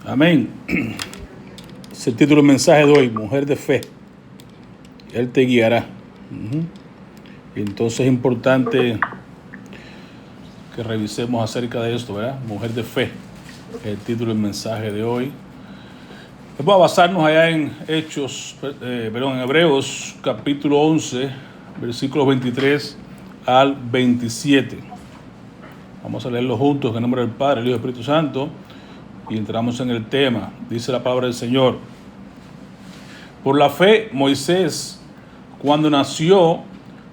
Amén. Es el título del mensaje de hoy, mujer de fe. Él te guiará. Y entonces es importante que revisemos acerca de esto, ¿verdad? Mujer de fe. Es el título del mensaje de hoy. Vamos a basarnos allá en en Hebreos capítulo 11, versículos 23 al 27. Vamos a leerlo juntos en el nombre del Padre, el Hijo y el Espíritu Santo. Y entramos en el tema. Dice la palabra del Señor: por la fe, Moisés, cuando nació,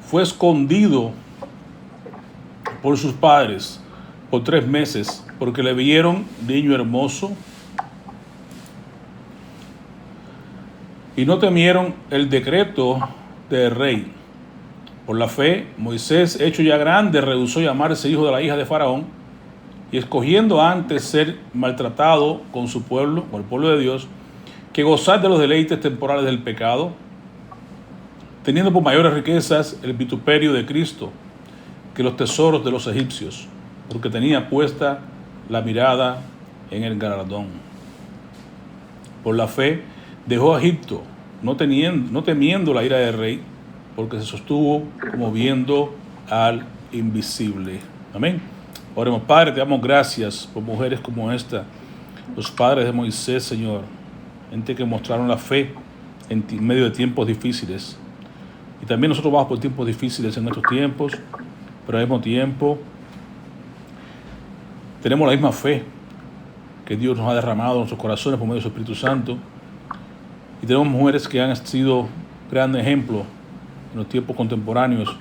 fue escondido por sus padres por 3 meses, porque le vieron niño hermoso y no temieron el decreto del rey. Por la fe, Moisés, hecho ya grande, rehusó llamarse hijo de la hija de Faraón, y escogiendo antes ser maltratado con su pueblo, con el pueblo de Dios, que gozar de los deleites temporales del pecado, teniendo por mayores riquezas el vituperio de Cristo que los tesoros de los egipcios, porque tenía puesta la mirada en el galardón. Por la fe dejó a Egipto, no temiendo la ira del rey, porque se sostuvo como viendo al invisible. Amén. Oremos. Padre, te damos gracias por mujeres como esta, los padres de Moisés, Señor, gente que mostraron la fe en medio de tiempos difíciles. Y también nosotros vamos por tiempos difíciles en nuestros tiempos, pero al mismo tiempo tenemos la misma fe que Dios nos ha derramado en nuestros corazones por medio de su Espíritu Santo. Y tenemos mujeres que han sido grandes ejemplos en los tiempos contemporáneos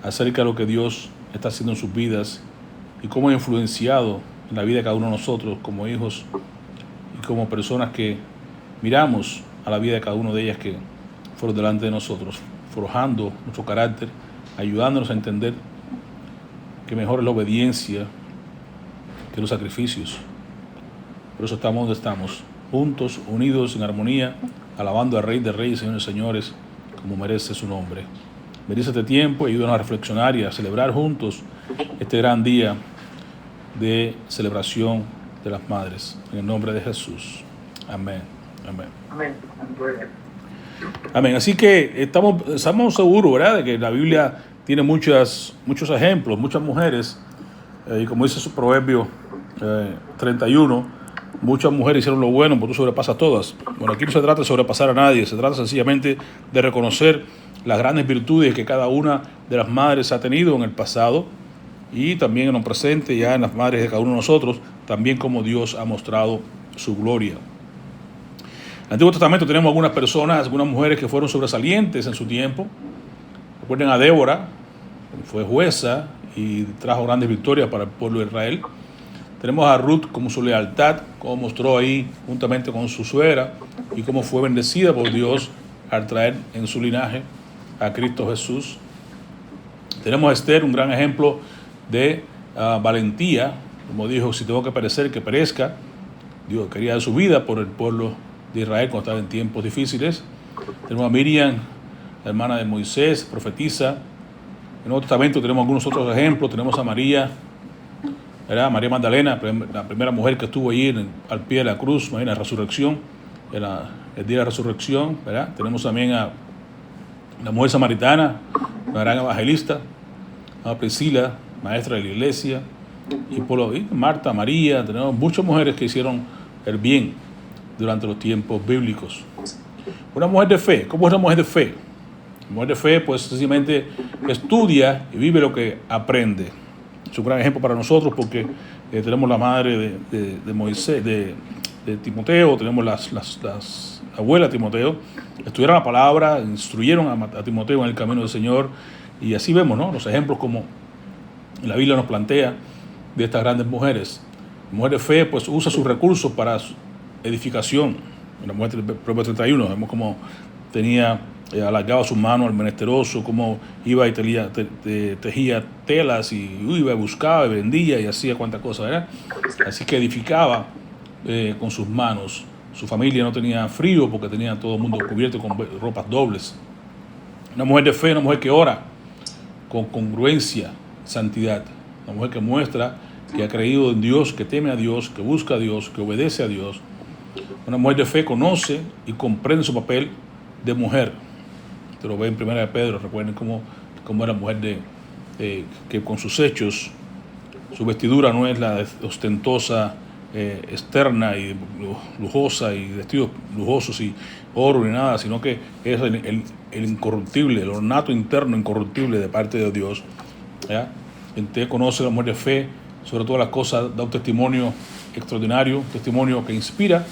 acerca de lo que Dios está haciendo en sus vidas y cómo ha influenciado en la vida de cada uno de nosotros como hijos y como personas que miramos a la vida de cada uno de ellas que fueron delante de nosotros, forjando nuestro carácter, ayudándonos a entender que mejor es la obediencia que los sacrificios. Por eso estamos donde estamos, juntos, unidos, en armonía, alabando al Rey de Reyes, Señores de Señores, como merece su nombre. Merece este tiempo y ayúdanos a reflexionar y a celebrar juntos este gran día de celebración de las madres. En el nombre de Jesús. Amén. Amén. Amén. Amén. Así que estamos seguros, ¿verdad?, de que la Biblia tiene muchos ejemplos, muchas mujeres, y como dice su Proverbio 31, muchas mujeres hicieron lo bueno, pero tú sobrepasas a todas. Bueno, aquí no se trata de sobrepasar a nadie, se trata sencillamente de reconocer las grandes virtudes que cada una de las madres ha tenido en el pasado y también en el presente, ya en las madres de cada uno de nosotros, también como Dios ha mostrado su gloria. En el Antiguo Testamento tenemos algunas personas, algunas mujeres que fueron sobresalientes en su tiempo. Recuerden a Débora, que fue jueza y trajo grandes victorias para el pueblo de Israel. Tenemos a Ruth como su lealtad, como mostró ahí juntamente con su suegra y cómo fue bendecida por Dios al traer en su linaje a Cristo Jesús. Tenemos a Esther, un gran ejemplo de valentía, como dijo: si tengo que perecer, que perezca. Dios quería dar su vida por el pueblo de Israel cuando estaba en tiempos difíciles. Tenemos a Miriam, la hermana de Moisés, profetisa. En el Nuevo Testamento tenemos algunos otros ejemplos. Tenemos a María, ¿verdad? María Magdalena, la primera mujer que estuvo allí al pie de la cruz, en la resurrección, el día de la resurrección, ¿verdad? Tenemos también a la mujer samaritana, una gran evangelista, a Priscila, maestra de la iglesia, y Marta, María. Tenemos muchas mujeres que hicieron el bien durante los tiempos bíblicos. Una mujer de fe. ¿Cómo es una mujer de fe? Una mujer de fe, pues sencillamente estudia y vive lo que aprende. Es un gran ejemplo para nosotros porque tenemos la madre de Moisés, de Timoteo, tenemos las abuelas de Timoteo, estudiaron la palabra, instruyeron a Timoteo en el camino del Señor, y así vemos, ¿no?, los ejemplos como la Biblia nos plantea de estas grandes mujeres. La mujer de fe pues usa sus recursos para su edificación. La mujer del Proverbio 31, vemos cómo alargaba sus manos al menesteroso, cómo iba y tejía telas, y iba y buscaba y vendía y hacía cuantas cosas, ¿verdad? Así que edificaba con sus manos. Su familia no tenía frío porque tenía todo el mundo cubierto con ropas dobles. Una mujer de fe, una mujer que ora con congruencia, santidad. Una mujer que muestra que ha creído en Dios, que teme a Dios, que busca a Dios, que obedece a Dios. Una mujer de fe conoce y comprende su papel de mujer. Te lo ve en 1 de Pedro, recuerden cómo era mujer que con sus hechos, su vestidura no es la ostentosa, externa y lujosa y vestidos lujosos y oro ni nada, sino que es el incorruptible, el ornato interno incorruptible de parte de Dios. ¿Ya? Usted conoce a la mujer de fe, sobre todas las cosas, da un testimonio extraordinario, un testimonio que inspira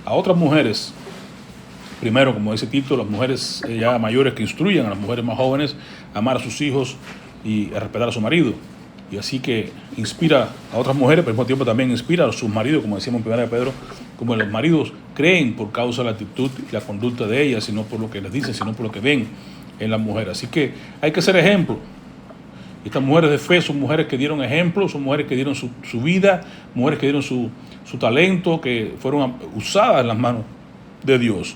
a otras mujeres. Primero, como dice Tito, las mujeres ya mayores que instruyan a las mujeres más jóvenes a amar a sus hijos y a respetar a su marido. Y así que inspira a otras mujeres, pero al mismo tiempo también inspira a sus maridos, como decíamos en 1 de Pedro, como los maridos creen por causa de la actitud y la conducta de ellas, sino por lo que les dicen, sino por lo que ven en las mujeres. Así que hay que ser ejemplo. Estas mujeres de fe son mujeres que dieron ejemplo, son mujeres que dieron su vida, mujeres que dieron su talento, que fueron usadas en las manos de Dios.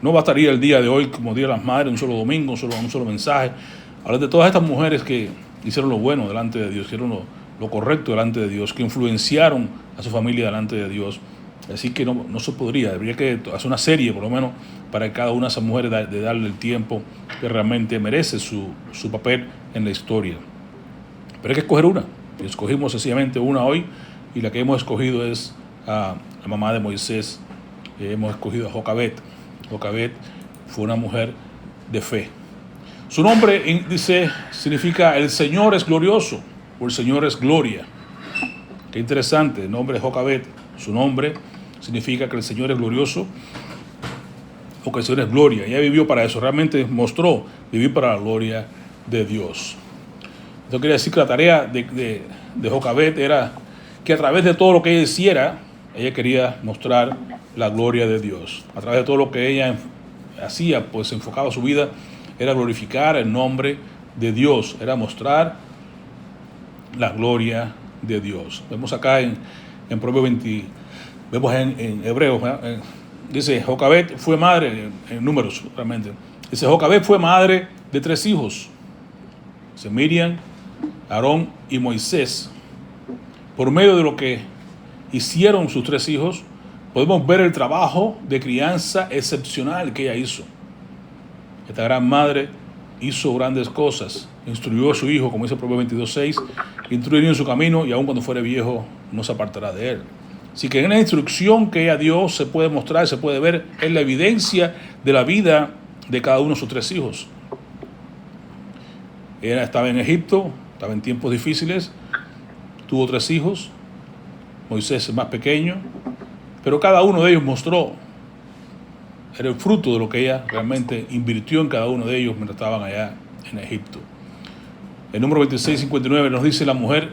No bastaría el día de hoy, como Día de las Madres, un solo domingo, un solo mensaje. Hablar de todas estas mujeres que hicieron lo bueno delante de Dios, hicieron lo correcto delante de Dios, que influenciaron a su familia delante de Dios. Así que no se podría, habría que hacer una serie por lo menos para cada una de esas mujeres de darle el tiempo que realmente merece su papel en la historia. Pero hay que escoger una. Y escogimos sencillamente una hoy, y la que hemos escogido es a la mamá de Moisés. Hemos escogido a Jocabet. Jocabet fue una mujer de fe. Su nombre, dice, significa el Señor es glorioso, o el Señor es gloria. Qué interesante, el nombre de Jocabet. Su nombre significa que el Señor es glorioso, o que el Señor es gloria. Ella vivió para eso, realmente mostró vivir para la gloria de Dios. Yo quería decir que la tarea de Jocabet era que a través de todo lo que ella hiciera, ella quería mostrar la gloria de Dios. A través de todo lo que ella hacía, pues enfocaba su vida, era glorificar el nombre de Dios, era mostrar la gloria de Dios. Vemos acá en Proverbios 20, vemos en Hebreos, dice, Jocabet fue madre, en números realmente, dice, Jocabet fue madre de 3 hijos, dice, Miriam, Aarón y Moisés. Por medio de lo que hicieron sus 3 hijos, podemos ver el trabajo de crianza excepcional que ella hizo. Esta gran madre hizo grandes cosas, instruyó a su hijo, como dice Proverbios 22:6, instruyó en su camino y aun cuando fuere viejo no se apartará de él. Así que en la instrucción que ella dio se puede mostrar, se puede ver en la evidencia de la vida de cada uno de sus 3 hijos. Ella estaba en Egipto, estaba en tiempos difíciles, tuvo 3 hijos, Moisés el más pequeño, pero cada uno de ellos mostró, era el fruto de lo que ella realmente invirtió en cada uno de ellos mientras estaban allá en Egipto. El número 26:59 nos dice la mujer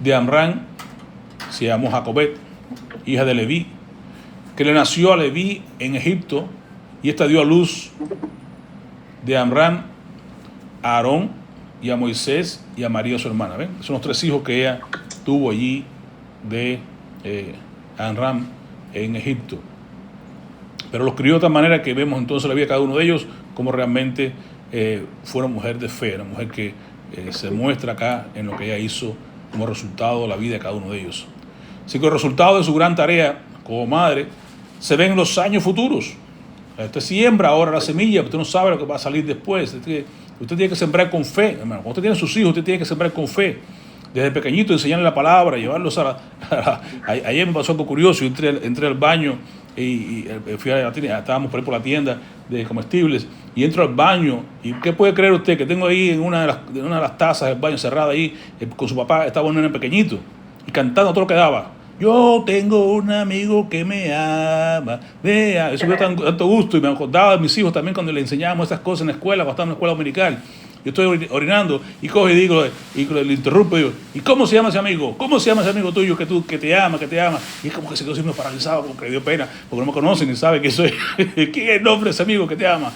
de Amram, se llamó Jocabet, hija de Leví, que le nació a Leví en Egipto, y esta dio a luz de Amram a Aarón y a Moisés y a María su hermana. ¿Ven? Son los 3 hijos que ella tuvo allí de Amram en Egipto. Pero los crió de tal manera que vemos entonces la vida de cada uno de ellos como realmente fue una mujer de fe, una mujer que se muestra acá en lo que ella hizo como resultado de la vida de cada uno de ellos. Así que el resultado de su gran tarea como madre se ve en los años futuros. Usted siembra ahora la semilla, pero usted no sabe lo que va a salir después. Usted tiene que sembrar con fe, hermano. Cuando usted tiene sus hijos, usted tiene que sembrar con fe. Desde pequeñito enseñarle la palabra, llevarlos ayer me pasó algo curioso, entré al baño y fui a la tienda, estábamos por ahí por la tienda de comestibles, y entro al baño, y ¿qué puede creer usted? Que tengo ahí en una de las tazas del baño cerrada ahí, con su papá, estaba un nene pequeñito, y cantando todo lo que daba. Yo tengo un amigo que me ama, vea, eso me dio tanto gusto, y me acordaba de mis hijos también cuando les enseñábamos esas cosas en la escuela, cuando estábamos en la escuela dominical. Yo estoy orinando y cojo y digo, y le interrumpo y digo, ¿y cómo se llama ese amigo? ¿Cómo se llama ese amigo tuyo que te ama, que te ama? Y es como que se quedó siendo paralizado, porque le dio pena, porque no me conocen ni saben que soy. ¿Quién es el nombre de ese amigo que te ama?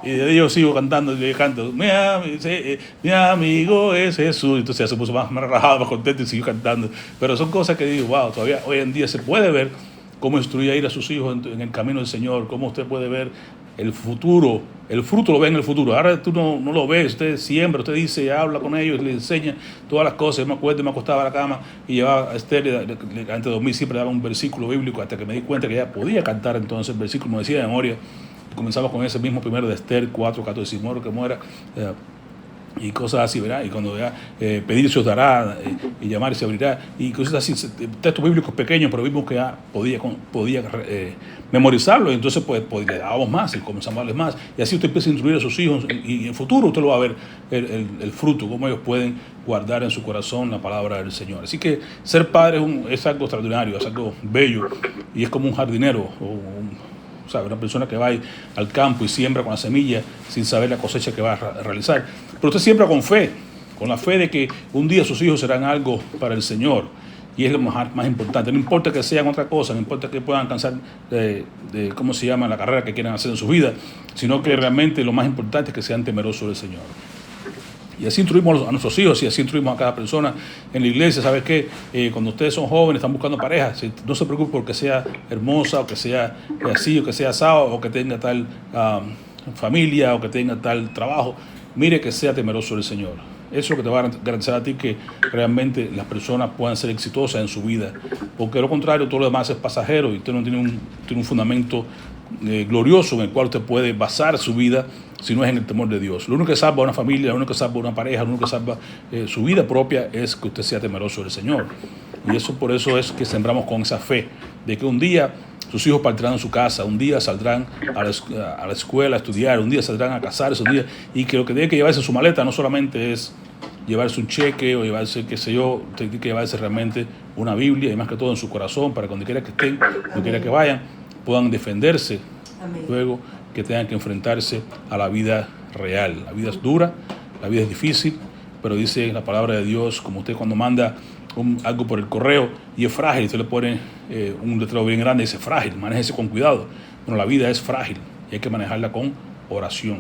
Y de ahí yo sigo cantando, y yo canto, mi amigo es Jesús. Entonces ya se puso más relajado, más contento y siguió cantando. Pero son cosas que digo, wow, todavía hoy en día se puede ver cómo instruir a ir a sus hijos en el camino del Señor, cómo usted puede ver el futuro, el fruto lo ve en el futuro. Ahora tú no lo ves, usted siembra, usted dice, habla con ellos, le enseña todas las cosas. Yo me acuerdo, me acostaba a la cama y llevaba a Esther, antes de dormir siempre daba un versículo bíblico, hasta que me di cuenta que ella podía cantar entonces el versículo, me decía de memoria. Comenzaba con ese mismo primero de Esther 4:14, si muero que muera, y cosas así, ¿verdad? Y cuando vea pedir se os dará, y llamar y se abrirá, y cosas así, textos bíblicos pequeños, pero vimos que ya podía memorizarlo, y entonces pues le dábamos más y comenzamos a darles más, y así usted empieza a instruir a sus hijos, y en el futuro usted lo va a ver el fruto, cómo ellos pueden guardar en su corazón la palabra del Señor. Así que ser padre es algo extraordinario, es algo bello, y es como un jardinero, o sea, una persona que va al campo y siembra con la semilla sin saber la cosecha que va a realizar. Pero usted siembra con fe, con la fe de que un día sus hijos serán algo para el Señor. Y es lo más importante. No importa que sean otra cosa, no importa que puedan alcanzar ¿cómo se llama? La carrera que quieran hacer en su vida, sino que realmente lo más importante es que sean temerosos del Señor. Y así instruimos a nuestros hijos y así instruimos a cada persona en la iglesia. ¿Sabes qué? Cuando ustedes son jóvenes, están buscando pareja, no se preocupen porque sea hermosa o que sea así o que sea asado o que tenga tal familia o que tenga tal trabajo. Mire que sea temeroso del Señor. Eso es lo que te va a garantizar a ti que realmente las personas puedan ser exitosas en su vida. Porque de lo contrario, todo lo demás es pasajero y usted no tiene un fundamento glorioso en el cual usted puede basar su vida si no es en el temor de Dios. Lo único que salva a una familia, lo único que salva a una pareja, lo único que salva su vida propia es que usted sea temeroso del Señor. Y eso por eso es que sembramos con esa fe de que un día sus hijos partirán de su casa, un día saldrán a la escuela a estudiar, un día saldrán a casarse, un día, y que lo que tiene que llevarse en su maleta no solamente es llevarse un cheque o llevarse, qué sé yo, tiene que llevarse realmente una Biblia y más que todo en su corazón para que donde quiera que estén, donde quiera que vayan, puedan defenderse. Amén. Luego que tengan que enfrentarse a la vida real. La vida es dura, la vida es difícil, pero dice la palabra de Dios, como usted cuando manda algo por el correo y es frágil, usted le pone un letrero bien grande y dice frágil, manéjese con cuidado. Bueno, la vida es frágil y hay que manejarla con oración.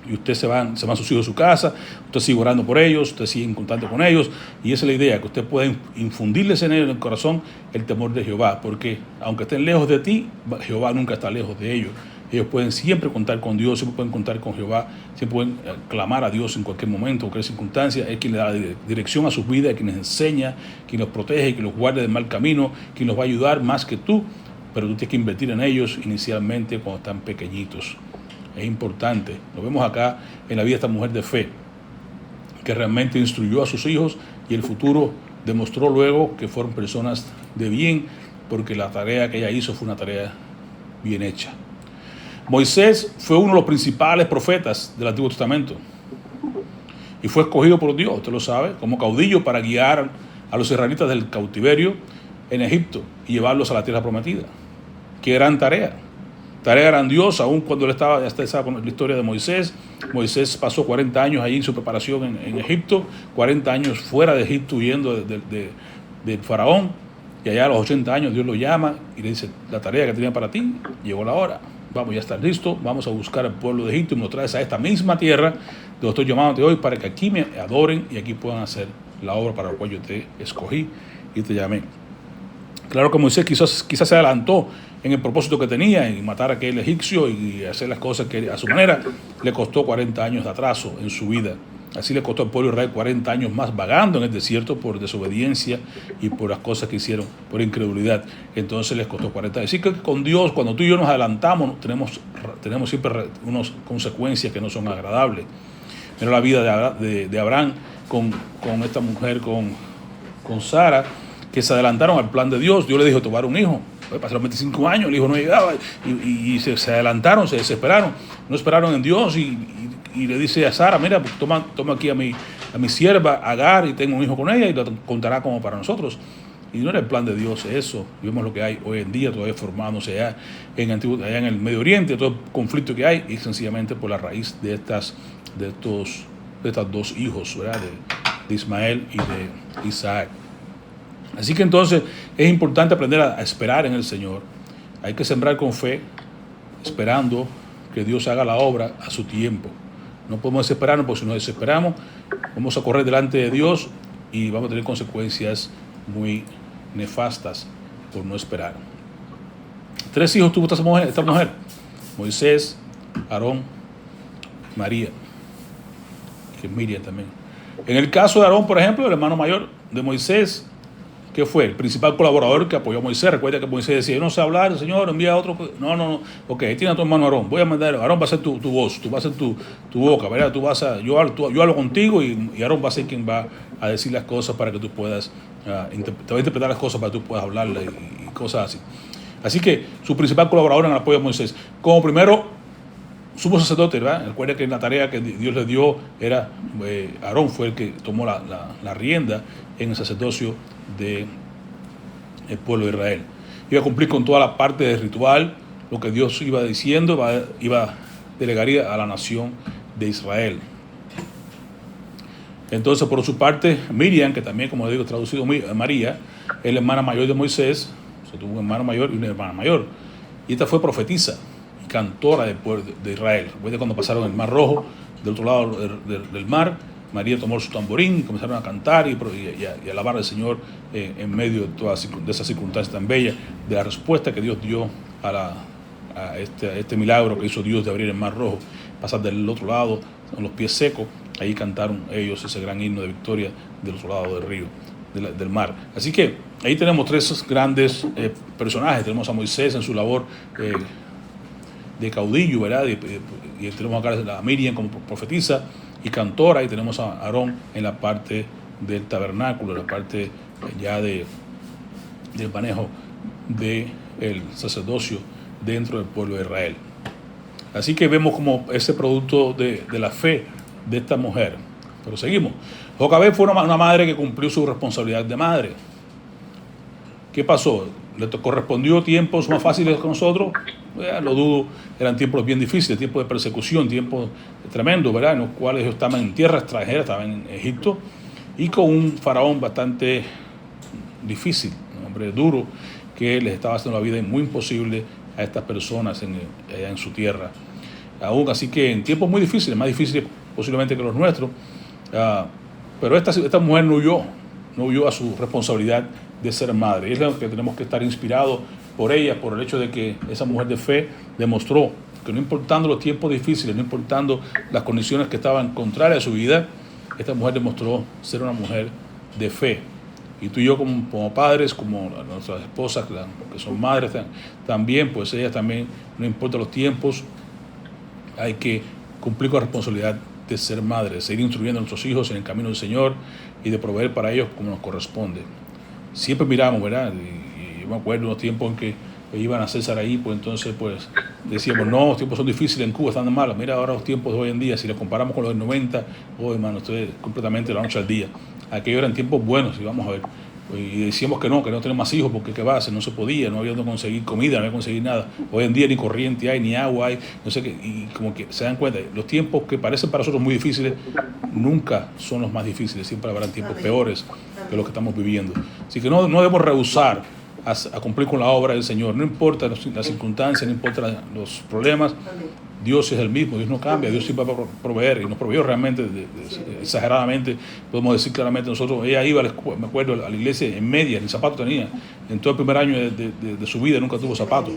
Y usted se van sus hijos a su casa, usted sigue orando por ellos, usted sigue en contacto con ellos, y esa es la idea, que usted pueda infundirles en ellos, en el corazón, el temor de Jehová, porque aunque estén lejos de ti, Jehová nunca está lejos de ellos. Ellos pueden siempre contar con Dios, siempre pueden contar con Jehová, siempre pueden clamar a Dios en cualquier momento, cualquier circunstancia. Es quien le da dirección a sus vidas, quien les enseña, quien los protege, quien los guarda del mal camino, quien los va a ayudar más que tú, pero tú tienes que invertir en ellos inicialmente cuando están pequeñitos. Es importante, lo vemos acá en la vida de esta mujer de fe, que realmente instruyó a sus hijos y el futuro demostró luego que fueron personas de bien, porque la tarea que ella hizo fue una tarea bien hecha. Moisés fue uno de los principales profetas del Antiguo Testamento y fue escogido por Dios, usted lo sabe, como caudillo para guiar a los israelitas del cautiverio en Egipto y llevarlos a la tierra prometida. Qué gran tarea. Tarea grandiosa, aún cuando él estaba, ya está con la historia de Moisés. Moisés pasó 40 años allí en su preparación en Egipto, 40 años fuera de Egipto huyendo del faraón, y allá a los 80 años Dios lo llama y le dice, la tarea que tenía para ti, llegó la hora, vamos, ya estás listo, vamos a buscar al pueblo de Egipto y me lo traes a esta misma tierra, donde estoy llamándote hoy para que aquí me adoren y aquí puedan hacer la obra para la cual yo te escogí y te llamé. Claro que Moisés quizás se adelantó en el propósito que tenía, en matar a aquel egipcio y hacer las cosas que a su manera, le costó 40 años de atraso en su vida. Así le costó al pueblo de Israel 40 años más vagando en el desierto por desobediencia y por las cosas que hicieron, por incredulidad. Entonces les costó 40 años. Así que con Dios, cuando tú y yo nos adelantamos, tenemos siempre unas consecuencias que no son agradables. Mira la vida de Abraham con esta mujer, con Sara, que se adelantaron al plan de Dios. Dios le dijo, te voy a dar un hijo. Pasaron 25 años, el hijo no llegaba y se adelantaron, se desesperaron, no esperaron en Dios y le dice a Sara, mira, pues toma aquí a mi sierva Agar y tengo un hijo con ella y lo contará como para nosotros. Y no era el plan de Dios eso. Y vemos lo que hay hoy en día todavía formándose allá en el Medio Oriente, todo el conflicto que hay, y sencillamente por la raíz de estos dos hijos, ¿verdad? De Ismael y de Isaac. Así que entonces es importante aprender a esperar en el Señor. Hay que sembrar con fe, esperando que Dios haga la obra a su tiempo. No podemos desesperarnos, porque si nos desesperamos, vamos a correr delante de Dios y vamos a tener consecuencias muy nefastas por no esperar. 3 hijos tuvo esta mujer. Moisés, Aarón, María, que es Miriam también. En el caso de Aarón, por ejemplo, el hermano mayor de Moisés, que fue el principal colaborador que apoyó a Moisés. Recuerda que Moisés decía: yo no sé hablar, Señor, envía a otro. No. Ok, ahí tiene a tu hermano Aarón. Voy a mandar, Aarón va a ser tu voz, tú vas a ser tu boca, ¿verdad? Yo hablo contigo y Aarón va a ser quien va a decir las cosas para que tú puedas, te va a interpretar las cosas para que tú puedas hablarlas y cosas así. Así que su principal colaborador en el apoyo a Moisés. Como primero sumo sacerdote, ¿verdad? Recuerda que la tarea que Dios le dio era, Aarón fue el que tomó la rienda en el sacerdocio del pueblo de Israel. Iba a cumplir con toda la parte del ritual, lo que Dios iba diciendo, delegaría a la nación de Israel. Entonces, por su parte, Miriam, que también, como digo, traducido María, es la hermana mayor de Moisés. O sea, tuvo un hermano mayor y una hermana mayor. Y esta fue profetisa y cantora del pueblo de Israel. Recuerda cuando pasaron el Mar Rojo, del otro lado del mar, María tomó su tamborín y comenzaron a cantar y alabar al Señor en medio de esa circunstancia tan bella, de la respuesta que Dios dio a este milagro que hizo Dios de abrir el Mar Rojo, pasar del otro lado con los pies secos. Ahí cantaron ellos ese gran himno de victoria del otro lado del río, del mar. Así que ahí tenemos tres grandes personajes. Tenemos a Moisés en su labor de caudillo, ¿verdad? Y tenemos acá a Miriam como profetisa y cantora, y tenemos a Aarón en la parte del tabernáculo, en la parte ya del manejo del sacerdocio dentro del pueblo de Israel. Así que vemos como ese producto de la fe de esta mujer. Pero seguimos. Jocabed fue una madre que cumplió su responsabilidad de madre. ¿Qué pasó? ¿Le correspondió tiempos más fáciles que nosotros? Lo dudo. Eran tiempos bien difíciles, tiempos de persecución, tiempos tremendos, ¿verdad? En los cuales ellos estaban en tierra extranjera, estaban en Egipto, y con un faraón bastante difícil, un hombre duro, que les estaba haciendo la vida muy imposible a estas personas en su tierra. Aún así que en tiempos muy difíciles, más difíciles posiblemente que los nuestros, pero esta mujer no huyó a su responsabilidad de ser madre. Y es lo que tenemos que estar inspirados por ella, por el hecho de que esa mujer de fe demostró que no importando los tiempos difíciles, no importando las condiciones que estaban contrarias a su vida, esta mujer demostró ser una mujer de fe. Y tú y yo como padres, como nuestras esposas que son madres también, pues ellas también, no importa los tiempos, hay que cumplir con la responsabilidad de ser madre, de seguir instruyendo a nuestros hijos en el camino del Señor y de proveer para ellos como nos corresponde. Siempre miramos, ¿verdad? Y yo me acuerdo de unos tiempos en que iban a César ahí, pues entonces pues decíamos: no, los tiempos son difíciles en Cuba, están de malos. Mira ahora los tiempos de hoy en día, si los comparamos con los del 90, hermano, esto es completamente la noche al día. Aquellos eran tiempos buenos, y vamos a ver. Y decíamos que no tenemos más hijos porque qué va a hacer, no se podía, no había donde conseguir comida, no había conseguir nada. Hoy en día ni corriente hay, ni agua hay, no sé qué, y como que se dan cuenta, los tiempos que parecen para nosotros muy difíciles nunca son los más difíciles, siempre habrán tiempos peores que los que estamos viviendo. Así que no debemos rehusar a cumplir con la obra del Señor, no importa las circunstancias, no importa los problemas. Dios es el mismo, Dios no cambia, Dios siempre va a proveer, y nos proveyó realmente, exageradamente, podemos decir claramente. Nosotros, ella iba, me acuerdo, a la iglesia en medias, ni zapatos tenía, en todo el primer año de su vida nunca tuvo zapatos,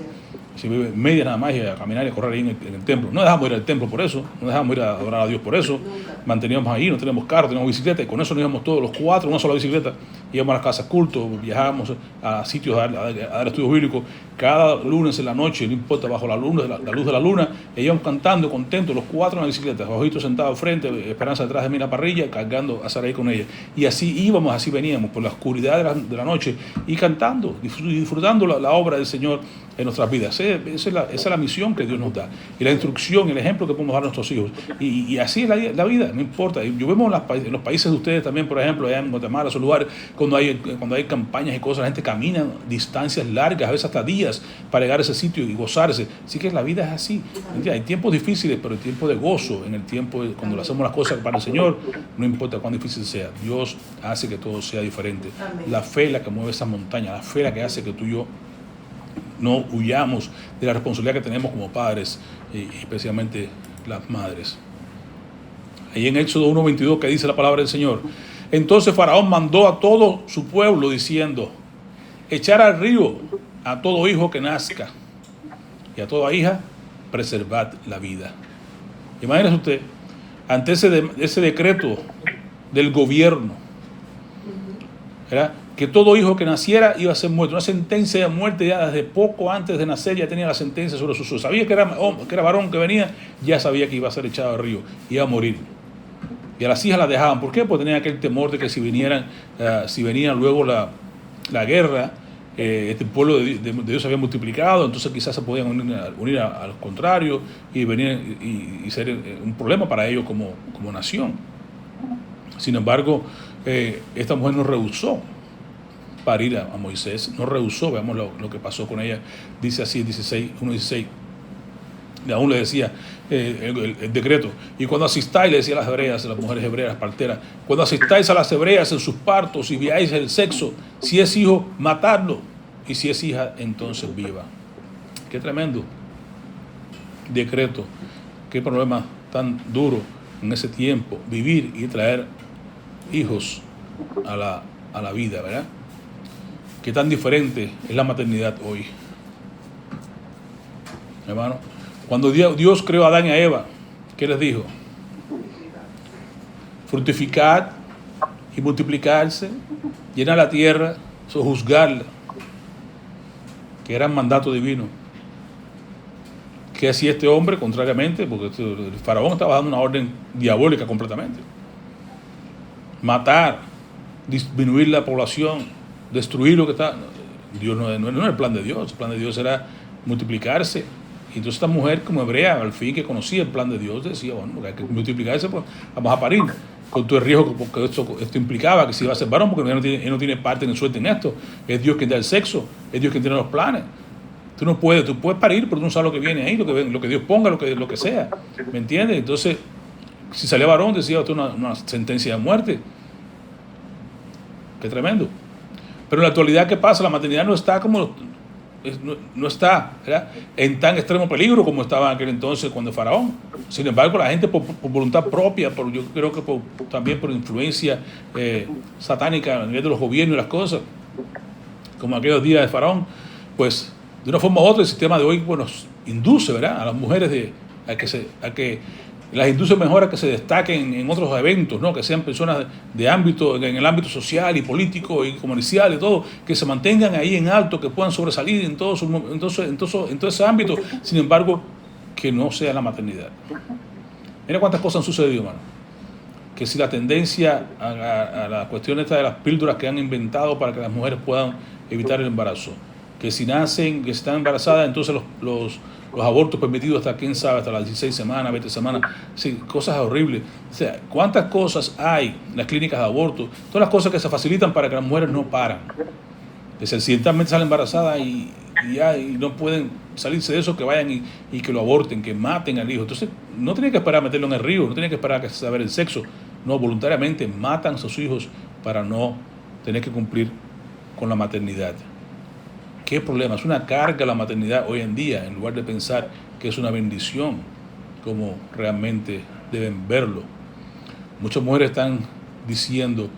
se vive en medias nada más, y a caminar y a correr ahí en el templo. No dejamos ir al templo por eso, no dejamos ir a adorar a Dios por eso, manteníamos ahí, no teníamos carro, teníamos bicicleta, y con eso nos íbamos todos los cuatro, una sola bicicleta, íbamos a las casas cultos, viajábamos a sitios a dar estudios bíblicos, cada lunes en la noche, no importa, bajo la luz de la luna, íbamos cantando, contentos, los cuatro en la bicicleta, Ojito sentado al frente, Esperanza detrás de mí en la parrilla, cargando a Sarai con ella. Y así íbamos, así veníamos, por la oscuridad de la noche, y cantando, disfrutando la obra del Señor en nuestras vidas. Esa es la misión que Dios nos da, y la instrucción, el ejemplo que podemos dar a nuestros hijos. Y así es la vida, no importa. Yo vemos en los países de ustedes también, por ejemplo, allá en Guatemala, esos lugares, cuando hay campañas y cosas, la gente camina distancias largas, a veces hasta días, para llegar a ese sitio y gozarse. Así que la vida es así. Hay tiempos difíciles, pero el tiempo de gozo, en el tiempo cuando hacemos las cosas para el Señor, no importa cuán difícil sea, Dios hace que todo sea diferente. Amén. La fe es la que mueve esa montaña, la fe es la que hace que tú y yo no huyamos de la responsabilidad que tenemos como padres, y especialmente las madres. Ahí en Éxodo 1:22, que dice la palabra del Señor: entonces Faraón mandó a todo su pueblo diciendo: echar al río a todo hijo que nazca, y a toda hija preservad la vida. Imagínese usted, ante ese decreto del gobierno, ¿verdad?, que todo hijo que naciera iba a ser muerto, una sentencia de muerte ya desde poco antes de nacer, ya tenía la sentencia sobre sus hijos. Sabía que era varón que venía, ya sabía que iba a ser echado al río, iba a morir. Y a las hijas las dejaban. ¿Por qué? Porque tenían aquel temor de que si venía luego la guerra, este pueblo de Dios se había multiplicado, entonces quizás se podían unir a los contrarios y venir y ser un problema para ellos como nación. Sin embargo, esta mujer no rehusó parir a Moisés, no rehusó. Veamos lo que pasó con ella. Dice así, 1:16. Y aún le decía el decreto: y cuando asistáis, le decía a las hebreas, a las mujeres hebreas, las parteras, cuando asistáis a las hebreas en sus partos y veáis el sexo, si es hijo, matadlo, y si es hija, entonces viva. Qué tremendo decreto, qué problema tan duro en ese tiempo, vivir y traer hijos a la vida, ¿verdad? Qué tan diferente es la maternidad hoy, hermano. Cuando Dios creó a Adán y a Eva, ¿qué les dijo? Fructificad y multiplicarse, llenar la tierra, sojuzgarla, que era un mandato divino. ¿Qué hacía este hombre? Contrariamente, porque el faraón estaba dando una orden diabólica completamente. Matar, disminuir la población, destruir lo que está. Dios no era el plan de Dios. El plan de Dios era multiplicarse. Y entonces esta mujer, como hebrea, al fin, que conocía el plan de Dios, decía, bueno, porque hay que multiplicarse, pues vamos a parir. Con todo el riesgo, porque esto implicaba que se iba a ser varón, porque él no tiene parte ni suerte en esto. Es Dios quien da el sexo, es Dios quien tiene los planes. Tú puedes parir, pero tú no sabes lo que viene ahí, lo que Dios ponga, lo que sea. ¿Me entiendes? Entonces, si salía varón, decía usted una sentencia de muerte. Qué tremendo. Pero en la actualidad, ¿qué pasa? La maternidad no está no está, ¿verdad?, en tan extremo peligro como estaba en aquel entonces cuando el faraón. Sin embargo, la gente por voluntad propia, yo creo que también por influencia satánica a nivel de los gobiernos y las cosas, como aquellos días de faraón, pues de una forma u otra el sistema de hoy, bueno, induce, ¿verdad?, a las mujeres a que las induce mejor a que se destaquen en otros eventos, ¿no?, que sean personas de ámbito, en el ámbito social y político y comercial y todo, que se mantengan ahí en alto, que puedan sobresalir en todo ese ámbito. Sin embargo, que no sea la maternidad. Mira cuántas cosas han sucedido, hermano. Que si la tendencia a la cuestión esta de las píldoras que han inventado para que las mujeres puedan evitar el embarazo, que si están embarazadas, entonces los abortos permitidos hasta, quién sabe, hasta las 16 semanas, 20 semanas, sí, cosas horribles. O sea, cuántas cosas hay en las clínicas de aborto, todas las cosas que se facilitan para que las mujeres no paran, que se accidentalmente salen embarazadas y no pueden salirse de eso, que vayan y que lo aborten, que maten al hijo. Entonces, no tienen que esperar a meterlo en el río, no tienen que esperar a saber el sexo, no, voluntariamente matan a sus hijos para no tener que cumplir con la maternidad. ¿Qué problema? Es una carga la maternidad hoy en día, en lugar de pensar que es una bendición, como realmente deben verlo. Muchas mujeres están diciendo,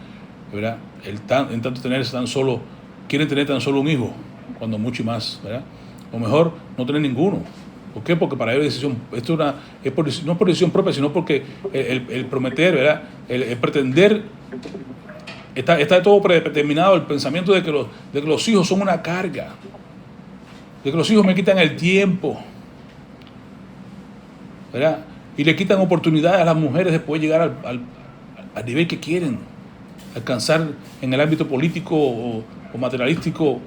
¿verdad?, en tanto quieren tener tan solo un hijo, cuando mucho y más, ¿verdad? O mejor, no tener ninguno. ¿Por qué? Porque para ellos decisión, no es por decisión propia, sino porque el prometer, ¿verdad?, el pretender. Está todo predeterminado, el pensamiento de que los hijos son una carga, de que los hijos me quitan el tiempo, ¿verdad? Y le quitan oportunidades a las mujeres de poder llegar al nivel que quieren, alcanzar en el ámbito político o materialístico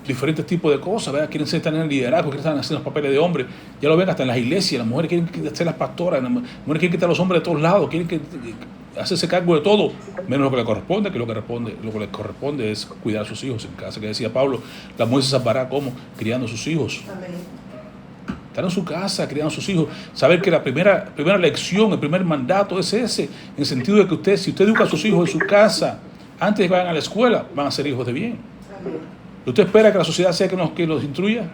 diferentes tipos de cosas, ¿verdad? Quieren estar en el liderazgo, quieren estar haciendo los papeles de hombre. Ya lo ven hasta en las iglesias, las mujeres quieren ser las pastoras, las mujeres quieren quitar a los hombres de todos lados, quieren hacerse cargo de todo, menos lo que les corresponde, lo que les corresponde es cuidar a sus hijos en casa, que decía Pablo, la mujer se salvará como criando a sus hijos. Amén. Estar en su casa criando a sus hijos, saber que la primera lección, el primer mandato es ese, en el sentido de que si usted educa a sus hijos en su casa, antes de que vayan a la escuela, van a ser hijos de bien. Amén. ¿Usted espera que la sociedad sea que los instruya?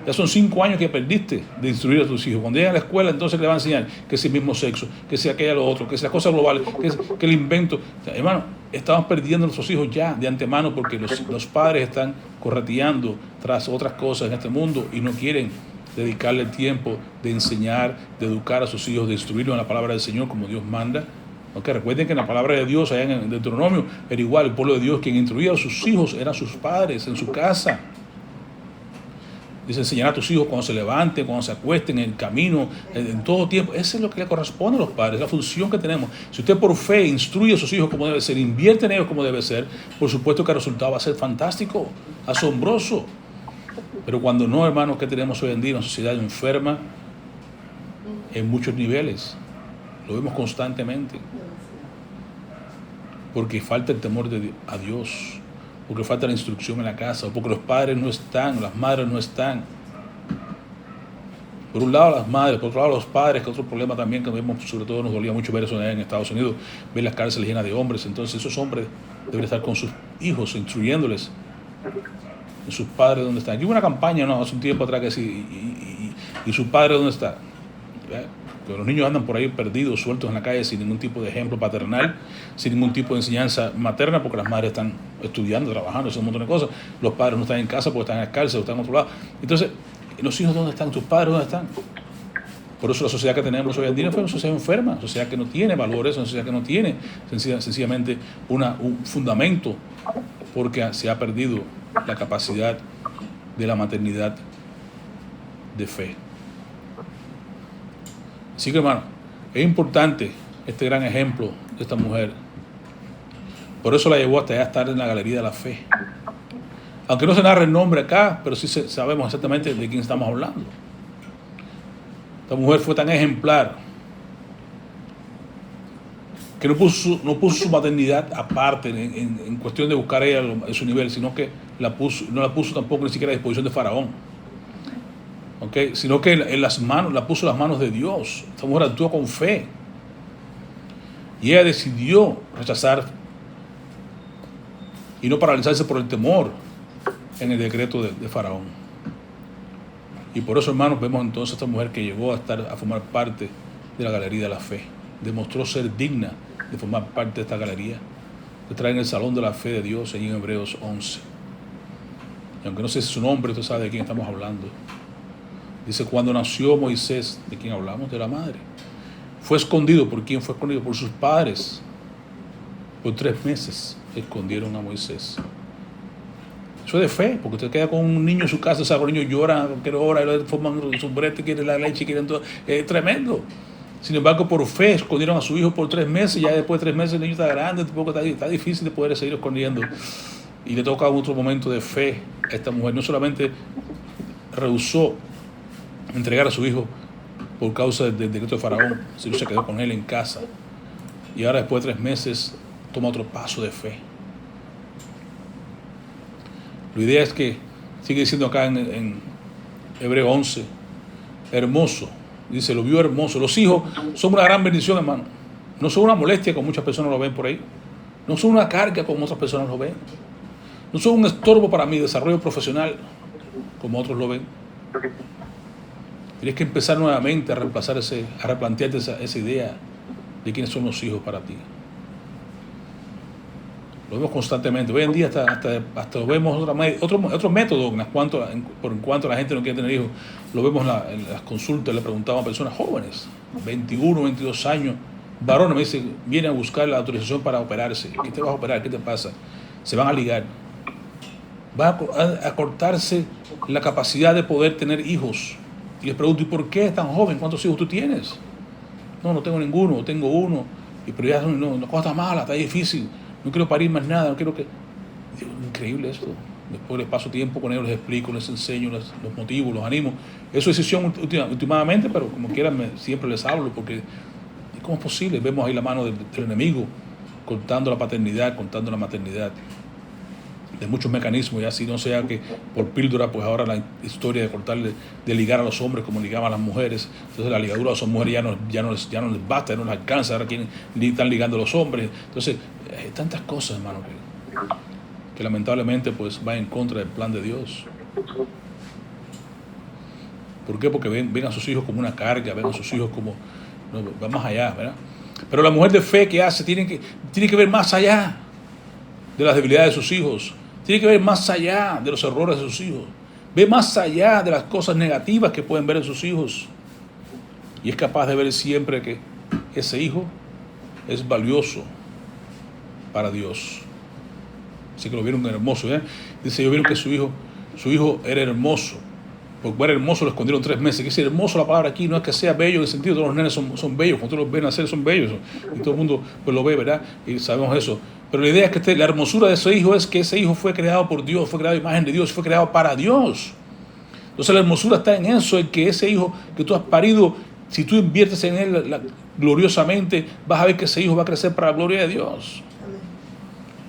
Ya son 5 años que perdiste de instruir a tus hijos. Cuando lleguen a la escuela, entonces le van a enseñar que es el mismo sexo, que sea aquello lo otro, que sea cosas globales, que el invento. O sea, hermano, estamos perdiendo a nuestros hijos ya de antemano porque los padres están correteando tras otras cosas en este mundo y no quieren dedicarle el tiempo de enseñar, de educar a sus hijos, de instruirlos en la palabra del Señor como Dios manda. Okay, recuerden que en la palabra de Dios, allá en Deuteronomio, era igual, el pueblo de Dios quien instruía a sus hijos eran sus padres en su casa. Dice, enseñar a tus hijos cuando se levanten, cuando se acuesten, en el camino, en todo tiempo. Eso es lo que le corresponde a los padres, la función que tenemos. Si usted por fe instruye a sus hijos como debe ser, invierte en ellos como debe ser, por supuesto que el resultado va a ser fantástico, asombroso. Pero cuando no, hermanos, ¿qué tenemos hoy en día? Una sociedad enferma en muchos niveles. Lo vemos constantemente. Porque falta el temor a Dios, porque falta la instrucción en la casa, o porque los padres no están, las madres no están. Por un lado las madres, por otro lado los padres, que otro problema también que vemos, sobre todo nos dolía mucho ver eso en Estados Unidos, ver las cárceles llenas de hombres. Entonces esos hombres deben estar con sus hijos, instruyéndoles en sus padres dónde están. Yo hubo una campaña hace un tiempo atrás que sí, y su padre dónde está. Que los niños andan por ahí perdidos, sueltos en la calle sin ningún tipo de ejemplo paternal, sin ningún tipo de enseñanza materna, porque las madres están estudiando, trabajando, haciendo un montón de cosas. Los padres no están en casa porque están en la cárcel o están en otro lado. Entonces, ¿los hijos dónde están? ¿Tus padres dónde están? Por eso la sociedad que tenemos hoy en día es una sociedad enferma, una sociedad que no tiene valores, una sociedad que no tiene sencillamente un fundamento, porque se ha perdido la capacidad de la maternidad de fe. Así que, hermano, es importante este gran ejemplo de esta mujer. Por eso la llevó hasta allá a estar en la galería de la fe. Aunque no se narra el nombre acá, pero sí sabemos exactamente de quién estamos hablando. Esta mujer fue tan ejemplar que no puso su maternidad aparte en cuestión de buscar ella en su nivel, sino que no la puso tampoco ni siquiera a disposición de Faraón. Okay, sino que la puso en las manos de Dios. Esta mujer actuó con fe. Y ella decidió rechazar y no paralizarse por el temor en el decreto de Faraón. Y por eso, hermanos, vemos entonces a esta mujer que llegó a formar parte de la galería de la fe. Demostró ser digna de formar parte de esta galería, de estar en el salón de la fe de Dios, en Hebreos 11. Y aunque no sé su nombre, usted sabe de quién estamos hablando. Dice, cuando nació Moisés, ¿de quién hablamos? De la madre. Fue escondido. ¿Por quién fue escondido? Por sus padres. Por 3 meses escondieron a Moisés. Eso es de fe, porque usted queda con un niño en su casa, o sea, los niños lloran a cualquier hora, y le forman su brete, quieren la leche, quieren todo. Es tremendo. Sin embargo, por fe escondieron a su hijo por 3 meses, ya después de 3 meses el niño está grande, está difícil de poder seguir escondiendo. Y le toca otro momento de fe a esta mujer. No solamente rehusó entregar a su hijo por causa del decreto de Faraón, sino se quedó con él en casa. Y ahora después de 3 meses toma otro paso de fe. La idea es que sigue diciendo acá en Hebreo 11, hermoso. Dice, lo vio hermoso. Los hijos son una gran bendición, hermano. No son una molestia como muchas personas lo ven por ahí. No son una carga como otras personas lo ven. No son un estorbo para mi desarrollo profesional como otros lo ven. Tienes que empezar nuevamente a replantearte esa idea de quiénes son los hijos para ti. Lo vemos constantemente. Hoy en día hasta lo vemos otro método en cuanto a la gente no quiere tener hijos. Lo vemos en las consultas, le preguntaban a personas jóvenes, 21, 22 años, varones, me dicen, vienen a buscar la autorización para operarse. ¿Qué te vas a operar? ¿Qué te pasa? Se van a ligar. Va a cortarse la capacidad de poder tener hijos. Y les pregunto, ¿y por qué es tan joven? ¿Cuántos hijos tú tienes? No tengo ninguno, tengo uno. Pero ya no, la cosa está mala, está difícil. No quiero parir más nada, no quiero que... Dios, increíble esto. Después les paso tiempo con ellos, les explico, les enseño los motivos, los animo. Eso es decisión últimamente, pero como quieran siempre les hablo, porque ¿cómo es posible? Vemos ahí la mano del enemigo cortando la paternidad, cortando la maternidad. De muchos mecanismos, ya si no sea que por píldora, pues ahora la historia de ligar a los hombres como ligaban a las mujeres. Entonces la ligadura a las mujeres ya no les basta, ya no les alcanza, ahora están ligando a los hombres. Entonces, hay tantas cosas, hermano, que lamentablemente pues va en contra del plan de Dios. ¿Por qué? Porque ven a sus hijos como una carga, ven a sus hijos como, no, va más allá, ¿verdad? Pero la mujer de fe que hace tiene que ver más allá de las debilidades de sus hijos. Tiene que ver más allá de los errores de sus hijos. Ve más allá de las cosas negativas que pueden ver en sus hijos. Y es capaz de ver siempre que ese hijo es valioso para Dios. Así que lo vieron hermoso, ¿eh? Dice, yo vieron que su hijo era hermoso. Porque era hermoso lo escondieron 3 meses. Que dice hermoso la palabra aquí, no es que sea bello en el sentido, todos los nenes son bellos, cuando tú los ven nacer son bellos. Y todo el mundo pues lo ve, ¿verdad? Y sabemos eso. Pero la idea es que la hermosura de ese hijo es que ese hijo fue creado por Dios, fue creado a imagen de Dios, fue creado para Dios. Entonces la hermosura está en eso, en que ese hijo que tú has parido, si tú inviertes en él gloriosamente, vas a ver que ese hijo va a crecer para la gloria de Dios.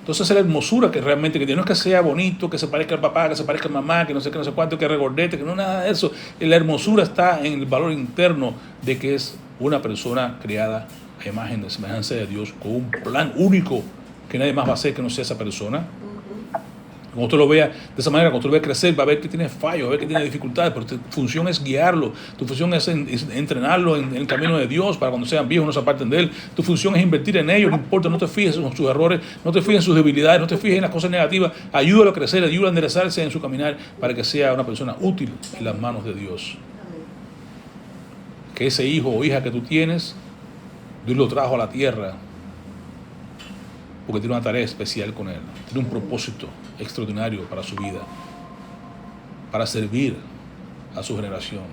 Entonces esa es la hermosura que realmente que tiene. No es que sea bonito, que se parezca al papá, que se parezca a mamá, que no sé qué, no sé cuánto, que regordete, que no nada de eso. La hermosura está en el valor interno de que es una persona creada a imagen de semejanza de Dios, con un plan único que nadie más va a hacer que no sea esa persona. Cuando usted lo vea de esa manera, cuando usted lo vea crecer, va a ver que tiene fallos, va a ver que tiene dificultades, pero tu función es guiarlo, tu función es entrenarlo en el camino de Dios para cuando sean viejos no se aparten de él. Tu función es invertir en ellos, no importa, no te fijes en sus errores, no te fijes en sus debilidades, no te fijes en las cosas negativas, ayúdalo a crecer, ayúdalo a enderezarse en su caminar para que sea una persona útil en las manos de Dios. Que ese hijo o hija que tú tienes, Dios lo trajo a la tierra porque tiene una tarea especial con él, tiene un propósito extraordinario para su vida, para servir a su generación.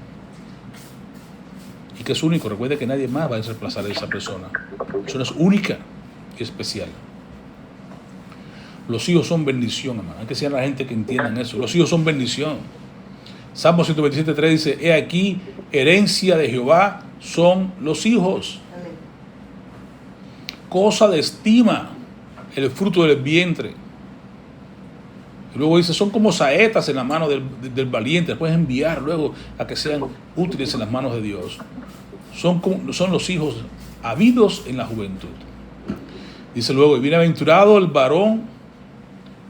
Y que es único, recuerde que nadie más va a reemplazar a esa persona. Esa persona es única y especial. Los hijos son bendición, hermano. Hay que ser la gente que entiendan eso. Los hijos son bendición. Salmo 127:3 dice, he aquí, herencia de Jehová son los hijos. Cosa de estima el fruto del vientre. Y luego dice, son como saetas en la mano del valiente. Las puedes enviar luego a que sean útiles en las manos de Dios. Son los hijos habidos en la juventud. Dice luego, y bienaventurado el varón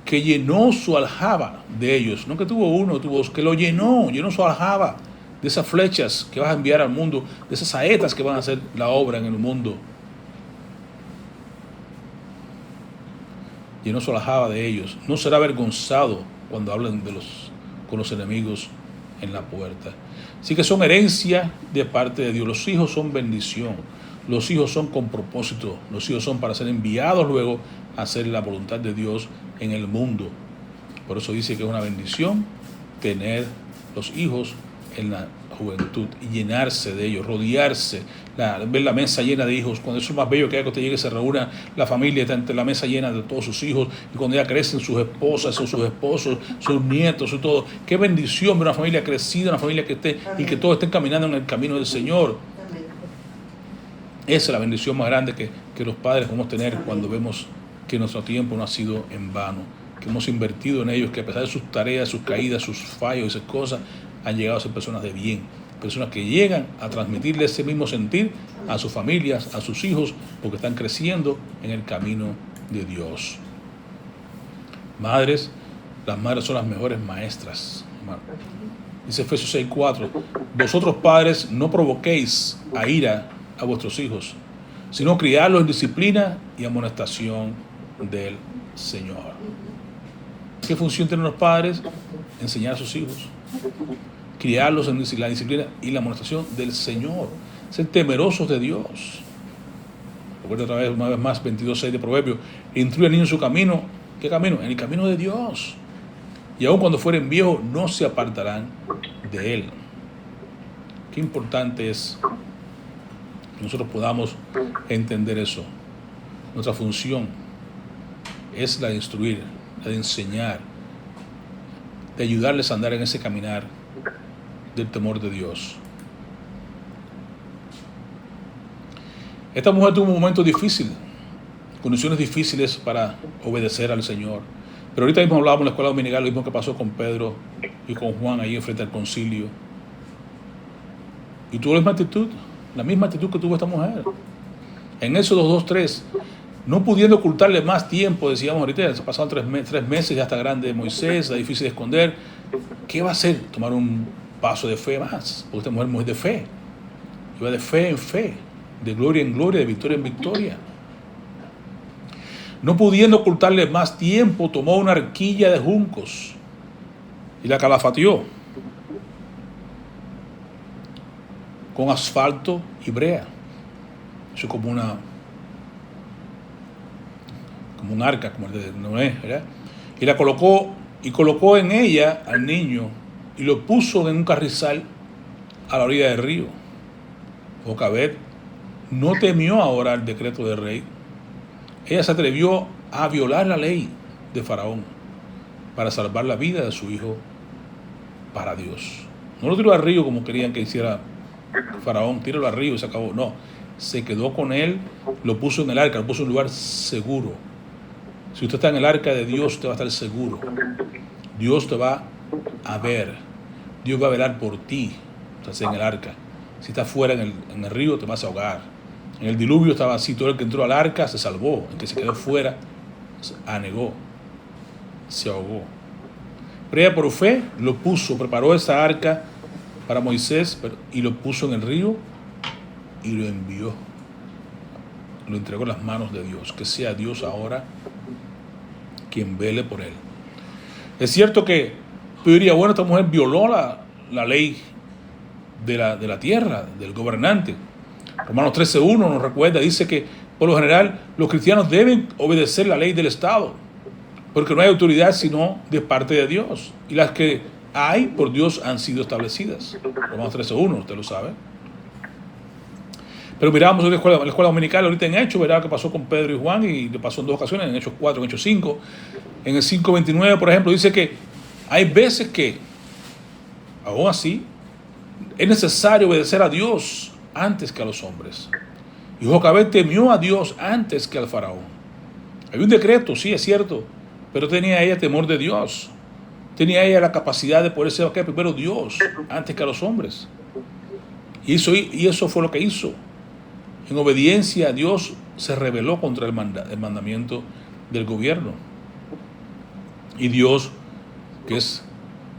que llenó su aljaba de ellos. No que tuvo uno, tuvo dos, que lo llenó su aljaba de esas flechas que vas a enviar al mundo, de esas saetas que van a hacer la obra en el mundo. Llenó su aljaba de ellos. No será avergonzado cuando hablen con los enemigos en la puerta. Así que son herencia de parte de Dios. Los hijos son bendición. Los hijos son con propósito. Los hijos son para ser enviados luego a hacer la voluntad de Dios en el mundo. Por eso dice que es una bendición tener los hijos en la juventud y llenarse de ellos, rodearse, ver la mesa llena de hijos. Cuando eso es más bello que usted llegue, se reúna la familia, está entre la mesa llena de todos sus hijos, y cuando ya crecen sus esposas o sus esposos, sus nietos y todo. Qué bendición ver una familia crecida, una familia que esté y que todos estén caminando en el camino del Señor. Esa es la bendición más grande que los padres podemos tener cuando vemos que nuestro tiempo no ha sido en vano, que hemos invertido en ellos, que a pesar de sus tareas, sus caídas, sus fallos y esas cosas, han llegado a ser personas de bien, personas que llegan a transmitirle ese mismo sentir a sus familias, a sus hijos, porque están creciendo en el camino de Dios. Madres, las madres son las mejores maestras, hermano. Dice Efesios 6:4, vosotros padres no provoquéis a ira a vuestros hijos, sino criarlos en disciplina y amonestación del Señor. ¿Qué función tienen los padres? Enseñar a sus hijos, criarlos en la disciplina y la amonestación del Señor, ser temerosos de Dios. Recuerda una vez más 22:6 de Proverbios, instruye al niño en su camino. ¿Qué camino? En el camino de Dios. Y aun cuando fueren viejos, no se apartarán de él. Qué importante es que nosotros podamos entender eso. Nuestra función es la de instruir, la de enseñar, de ayudarles a andar en ese caminar del temor de Dios. Esta mujer tuvo un momento difícil, condiciones difíciles para obedecer al Señor. Pero ahorita mismo hablábamos en la escuela dominical, lo mismo que pasó con Pedro y con Juan ahí enfrente al concilio. Y tuvo la misma actitud que tuvo esta mujer. En Éxodo 2:3, no pudiendo ocultarle más tiempo, decíamos ahorita, se pasaron 3 meses, ya está grande Moisés, es difícil de esconder. ¿Qué va a hacer? Tomar un paso de fe más, porque esta mujer es de fe. Iba de fe en fe, de gloria en gloria, de victoria en victoria. No pudiendo ocultarle más tiempo, tomó una arquilla de juncos. y la calafateó con asfalto y brea. Eso es como un arca, como el de Noé, ¿verdad? Y colocó en ella al niño y lo puso en un carrizal a la orilla del río. Jocabed no temió ahora el decreto del rey. Ella se atrevió a violar la ley de Faraón para salvar la vida de su hijo para Dios. No lo tiró al río como querían que hiciera Faraón, tíralo al río y se acabó. No, se quedó con él, lo puso en el arca, lo puso en un lugar seguro. Si usted está en el arca de Dios, usted va a estar seguro. Dios te va a ver. Dios va a velar por ti. Estás en el arca. Si estás fuera en el río, te vas a ahogar. En el diluvio estaba así. Todo el que entró al arca se salvó. El que se quedó fuera se anegó. Se ahogó. Pero ella por fe lo puso, preparó esa arca para Moisés y lo puso en el río y lo envió. Lo entregó en las manos de Dios. Que sea Dios ahora quien vele por él. Es cierto que yo diría, bueno, esta mujer violó la ley de la tierra, del gobernante. Romanos 13:1 nos recuerda, dice que por lo general los cristianos deben obedecer la ley del Estado, porque no hay autoridad sino de parte de Dios, y las que hay por Dios han sido establecidas. Romanos 13:1, usted lo sabe. Pero miramos en la escuela dominical ahorita en Hechos, verá que pasó con Pedro y Juan, y le pasó en dos ocasiones, en Hechos 4, en Hechos 5. En el 5:29, por ejemplo, dice que hay veces que, aún así, es necesario obedecer a Dios antes que a los hombres. Y Jocabed temió a Dios antes que al faraón. Había un decreto, sí, es cierto, pero tenía ella temor de Dios. Tenía ella la capacidad de poder ser primero Dios antes que a los hombres. Y eso fue lo que hizo. En obediencia a Dios se rebeló contra el mandamiento del gobierno. Y Dios, que es,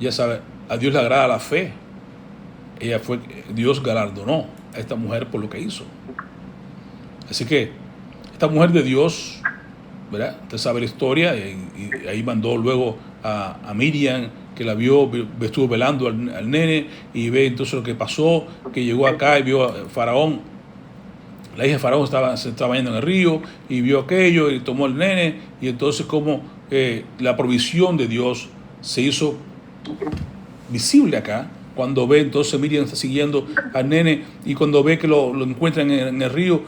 ya sabe, a Dios le agrada la fe. Dios galardonó a esta mujer por lo que hizo. Así que esta mujer de Dios, ¿verdad? Usted sabe la historia, y ahí mandó luego a Miriam, que la vio, estuvo velando al nene, y ve entonces lo que pasó, que llegó acá y vio a Faraón. La hija de Faraón se estaba yendo en el río y vio aquello y tomó el nene, y entonces como la provisión de Dios se hizo visible acá, cuando ve entonces Miriam está siguiendo al nene, y cuando ve que lo encuentran en el río,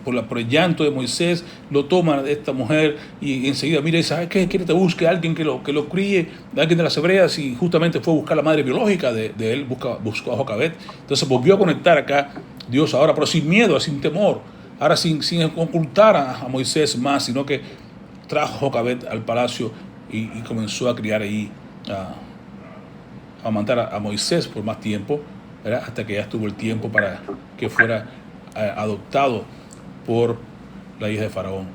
por el llanto de Moisés, lo toma de esta mujer, y enseguida mira y dice, ¿qué quiere que te busque? Alguien que lo críe, alguien de las hebreas, y justamente fue a buscar la madre biológica de él, buscó a Jocabed. Entonces volvió a conectar acá Dios ahora, pero sin miedo, sin temor, ahora sin ocultar a Moisés más, sino que trajo a Jocabed al palacio y comenzó a criar ahí, a mandar a Moisés por más tiempo, ¿verdad? Hasta que ya estuvo el tiempo para que fuera adoptado por la hija de Faraón.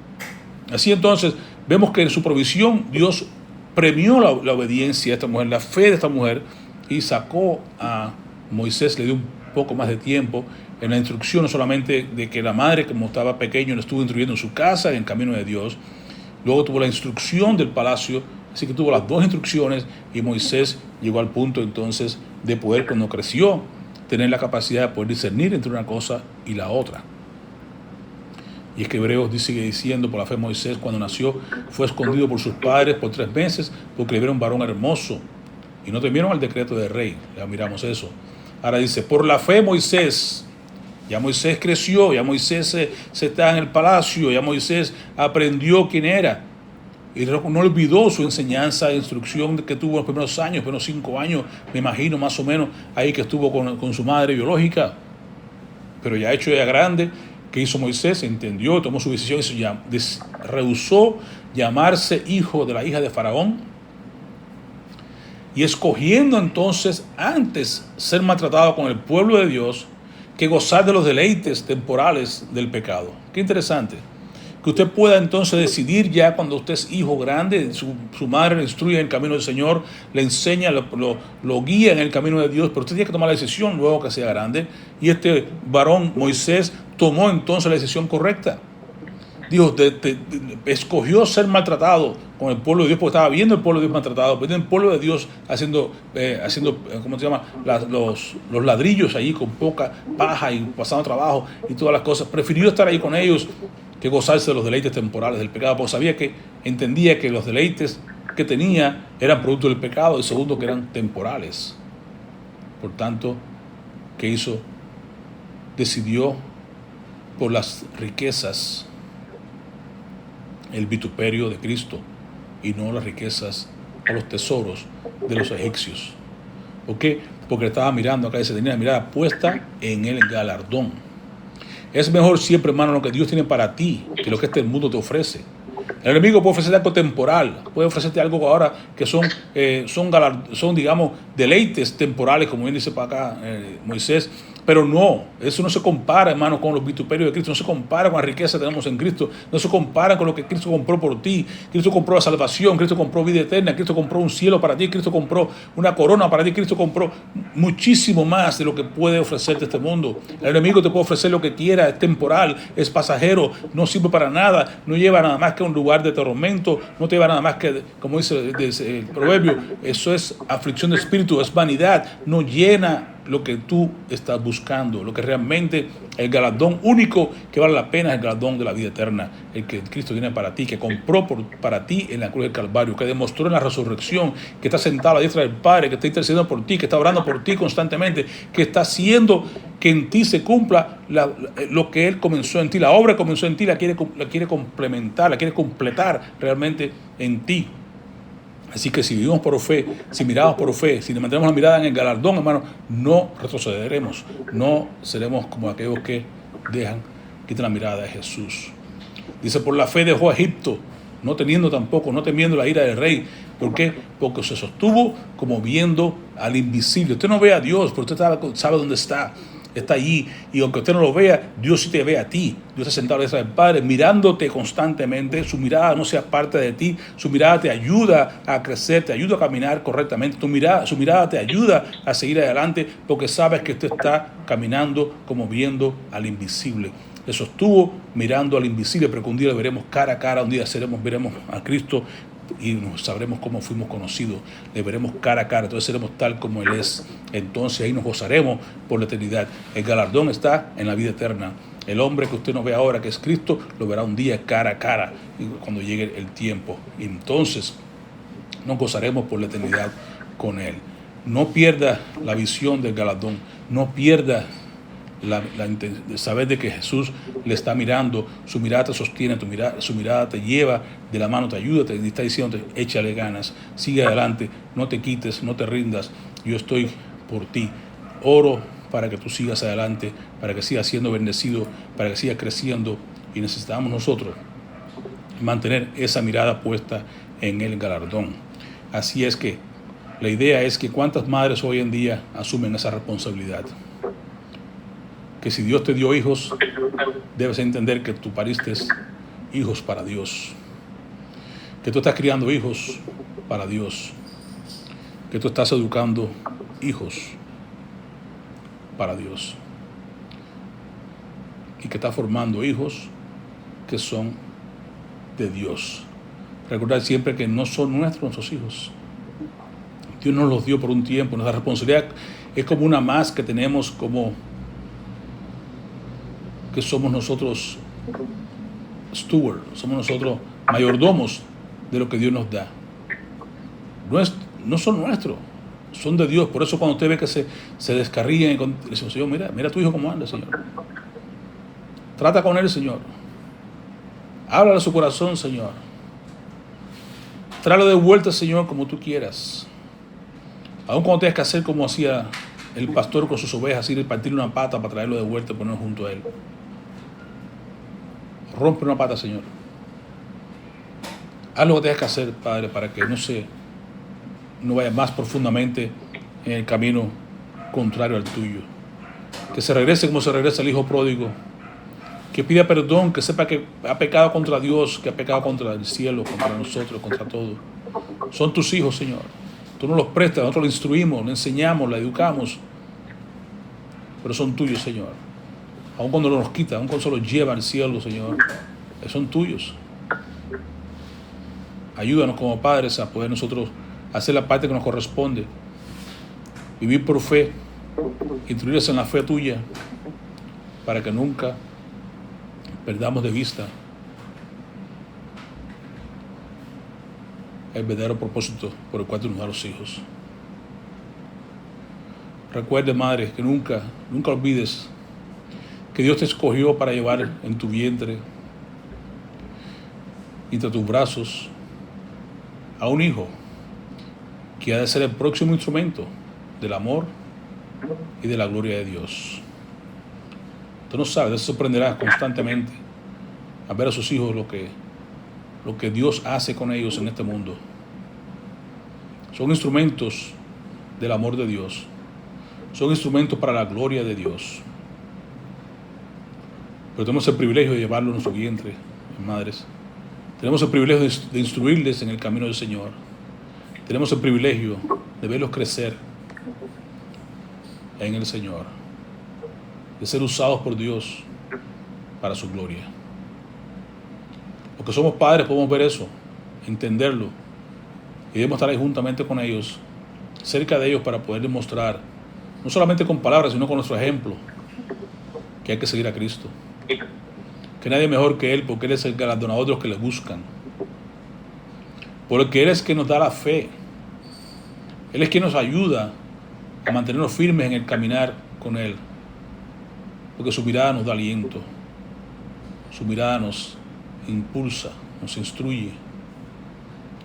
Así entonces, vemos que en su provisión Dios premió la obediencia de esta mujer, la fe de esta mujer, y sacó a Moisés, le dio un poco más de tiempo en la instrucción, no solamente de que la madre, como estaba pequeño, lo estuvo instruyendo en su casa, en el camino de Dios. Luego tuvo la instrucción del palacio, así que tuvo las dos instrucciones, y Moisés llegó al punto entonces de poder, cuando creció, tener la capacidad de poder discernir entre una cosa y la otra. Y es que Hebreos sigue diciendo, por la fe Moisés, cuando nació, fue escondido por sus padres por 3 meses, porque le vieron un varón hermoso, y no temieron al decreto del rey. Ya miramos eso. Ahora dice, por la fe Moisés, ya Moisés creció, ya Moisés se está en el palacio, ya Moisés aprendió quién era, y no olvidó su enseñanza e instrucción que tuvo en los primeros años, primeros 5 años, me imagino más o menos, ahí que estuvo con su madre biológica. Pero ya hecho ya grande, ¿qué hizo Moisés? Entendió, tomó su decisión y rehusó llamarse hijo de la hija de Faraón, y escogiendo entonces antes ser maltratado con el pueblo de Dios que gozar de los deleites temporales del pecado. Qué interesante. Que usted pueda entonces decidir, ya cuando usted es hijo grande, su madre le instruye en el camino del Señor, le enseña, lo guía en el camino de Dios, pero usted tiene que tomar la decisión luego que sea grande. Y este varón Moisés tomó entonces la decisión correcta Dios escogió ser maltratado con el pueblo de Dios, porque estaba viendo el pueblo de Dios maltratado, viendo el pueblo de Dios haciendo ¿cómo se llama? Los ladrillos allí con poca paja y pasando trabajo y todas las cosas. Prefirió estar ahí con ellos que gozarse de los deleites temporales del pecado, porque entendía que los deleites que tenía eran producto del pecado, y segundo, que eran temporales. Por tanto, ¿qué hizo? Decidió por las riquezas, el vituperio de Cristo, y no las riquezas o los tesoros de los egipcios. ¿Por qué? Porque estaba mirando acá y se tenía la mirada puesta en el galardón. Es mejor siempre, hermano, lo que Dios tiene para ti que lo que este mundo te ofrece. El enemigo puede ofrecerte algo temporal, puede ofrecerte algo ahora que son digamos, deleites temporales, como bien dice para acá Moisés, pero no, eso no se compara, hermano, con los vituperios de Cristo, no se compara con la riqueza que tenemos en Cristo, no se compara con lo que Cristo compró por ti. Cristo compró la salvación, Cristo compró vida eterna, Cristo compró un cielo para ti, Cristo compró una corona para ti, Cristo compró muchísimo más de lo que puede ofrecerte este mundo. El enemigo te puede ofrecer lo que quiera, es temporal, es pasajero, no sirve para nada, no lleva nada más que a un lugar de tormento, no te lleva nada más que, como dice el proverbio, eso es aflicción de espíritu, es vanidad, no llena lo que tú estás buscando. Lo que realmente el galardón único que vale la pena es el galardón de la vida eterna, el que Cristo tiene para ti, que compró para ti en la cruz del Calvario, que demostró en la resurrección, que está sentado a la diestra del Padre, que está intercediendo por ti, que está orando por ti constantemente, que está haciendo que en ti se cumpla lo que Él comenzó en ti, la obra que comenzó en ti, la quiere complementar, la quiere completar realmente en ti. Así que si vivimos por fe, si miramos por fe, si mantenemos la mirada en el galardón, hermano, no retrocederemos, no seremos como aquellos que quitan la mirada de Jesús. Dice, por la fe dejó a Egipto, no temiendo la ira del rey. ¿Por qué? Porque se sostuvo como viendo al invisible. Usted no ve a Dios, pero usted sabe dónde está. Está allí, y aunque usted no lo vea, Dios sí te ve a ti. Dios está sentado a la diestra del Padre, mirándote constantemente. Su mirada no se aparta de ti, su mirada te ayuda a crecer, te ayuda a caminar correctamente. Su mirada te ayuda a seguir adelante, porque sabes que usted está caminando como viendo al invisible. Le sostuvo mirando al invisible, pero que un día le veremos cara a cara, un día veremos a Cristo y sabremos cómo fuimos conocidos, le veremos cara a cara, entonces seremos tal como Él es. Entonces ahí nos gozaremos por la eternidad. El galardón está en la vida eterna. El hombre que usted no ve ahora, que es Cristo, lo verá un día cara a cara cuando llegue el tiempo. Y entonces nos gozaremos por la eternidad con Él. No pierda la visión del galardón, no pierda de saber de que Jesús le está mirando, su mirada te sostiene, su mirada te lleva de la mano, te ayuda, te está diciendo, échale ganas, sigue adelante, no te quites, no te rindas, yo estoy por ti. Oro para que tú sigas adelante, para que sigas siendo bendecido, para que sigas creciendo, y necesitamos nosotros mantener esa mirada puesta en el galardón. Así es que la idea es que cuántas madres hoy en día asumen esa responsabilidad. Que si Dios te dio hijos, debes entender que tú pariste hijos para Dios. Que tú estás criando hijos para Dios. Que tú estás educando hijos para Dios. Y que estás formando hijos que son de Dios. Recordar siempre que no son nuestros hijos. Dios nos los dio por un tiempo. Nuestra responsabilidad es como una más que tenemos, como que somos nosotros stewards, somos nosotros mayordomos de lo que Dios nos da. No son nuestros, son de Dios. Por eso cuando usted ve que se descarrían, le dice, Señor, mira a tu hijo cómo anda, Señor. Trata con él, Señor. Háblale a su corazón, Señor. Tráelo de vuelta, Señor, como tú quieras. Aun cuando tengas que hacer como hacía el pastor con sus ovejas, ir y partirle una pata para traerlo de vuelta y ponerlo junto a él. Rompe una pata, Señor. Haz lo que tengas que hacer, Padre, para que no vaya más profundamente en el camino contrario al tuyo. Que se regrese como se regresa el hijo pródigo. Que pida perdón, que sepa que ha pecado contra Dios, que ha pecado contra el cielo, contra nosotros, contra todo. Son tus hijos, Señor. Tú nos los prestas, nosotros los instruimos, los enseñamos, los educamos. Pero son tuyos, Señor. Aun cuando nos quitan, aun cuando se los lleva al cielo, Señor, son tuyos. Ayúdanos como padres a poder nosotros hacer la parte que nos corresponde, vivir por fe, instruirles en la fe tuya, para que nunca perdamos de vista el verdadero propósito por el cual tú nos das los hijos. Recuerde, madre, que nunca olvides que Dios te escogió para llevar en tu vientre, entre tus brazos, a un hijo que ha de ser el próximo instrumento del amor y de la gloria de Dios. Tú no sabes, te sorprenderás constantemente a ver a sus hijos lo que Dios hace con ellos en este mundo. Son instrumentos del amor de Dios. Son instrumentos para la gloria de Dios. Pero tenemos el privilegio de llevarlo en nuestro vientre, madres. Tenemos el privilegio de instruirles en el camino del Señor. Tenemos el privilegio de verlos crecer en el Señor, de ser usados por Dios para su gloria. Porque somos padres, podemos ver eso, entenderlo, y debemos estar ahí juntamente con ellos, cerca de ellos, para poder demostrar, no solamente con palabras, sino con nuestro ejemplo, que hay que seguir a Cristo. Que nadie mejor que Él, porque Él es el galardonador de los que le buscan. Porque Él es quien nos da la fe. Él es quien nos ayuda a mantenernos firmes en el caminar con Él. Porque su mirada nos da aliento. Su mirada nos impulsa, nos instruye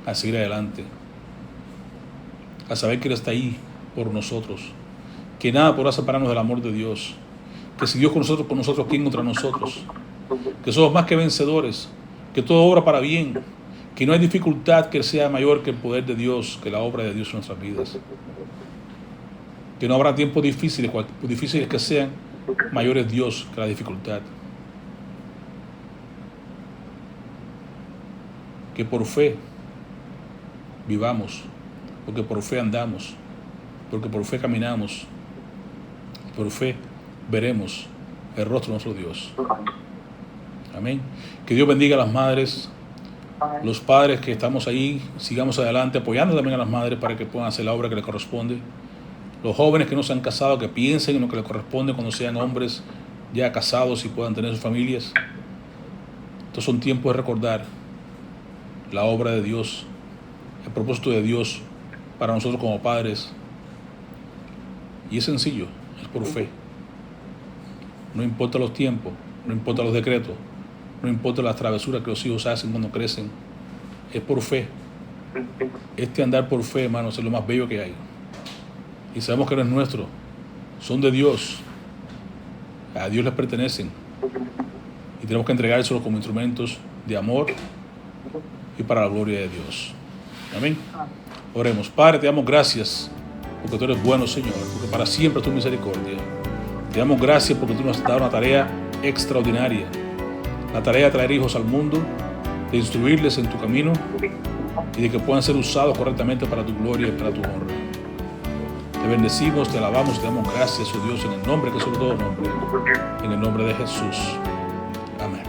a seguir adelante. A saber que Él está ahí por nosotros. Que nada podrá separarnos del amor de Dios. Que si Dios con nosotros, ¿quién contra nosotros? Que somos más que vencedores, que todo obra para bien, que no hay dificultad que sea mayor que el poder de Dios, que la obra de Dios en nuestras vidas. Que no habrá tiempos difíciles que sean, mayor es Dios que la dificultad. Que por fe vivamos, porque por fe andamos, porque por fe caminamos, por fe veremos el rostro de nuestro Dios. Amén. Que Dios bendiga a las madres, los padres que estamos ahí, sigamos adelante, apoyando también a las madres para que puedan hacer la obra que les corresponde. Los jóvenes que no se han casado, que piensen en lo que les corresponde cuando sean hombres ya casados y puedan tener sus familias. Estos son tiempos de recordar la obra de Dios, el propósito de Dios para nosotros como padres. Y es sencillo, es por fe. No importa los tiempos, no importa los decretos, no importa las travesuras que los hijos hacen cuando crecen, es por fe. Este andar por fe, hermanos, es lo más bello que hay. Y sabemos que no es nuestro, son de Dios, a Dios les pertenecen. Y tenemos que entregárselos como instrumentos de amor y para la gloria de Dios. Amén. Oremos. Padre, te damos gracias porque tú eres bueno, Señor, porque para siempre es tu misericordia. Te damos gracias porque tú nos has dado una tarea extraordinaria, la tarea de traer hijos al mundo, de instruirles en tu camino y de que puedan ser usados correctamente para tu gloria y para tu honra. Te bendecimos, te alabamos, te damos gracias, oh Dios, en el nombre que es sobre todo nombre, en el nombre de Jesús. Amén.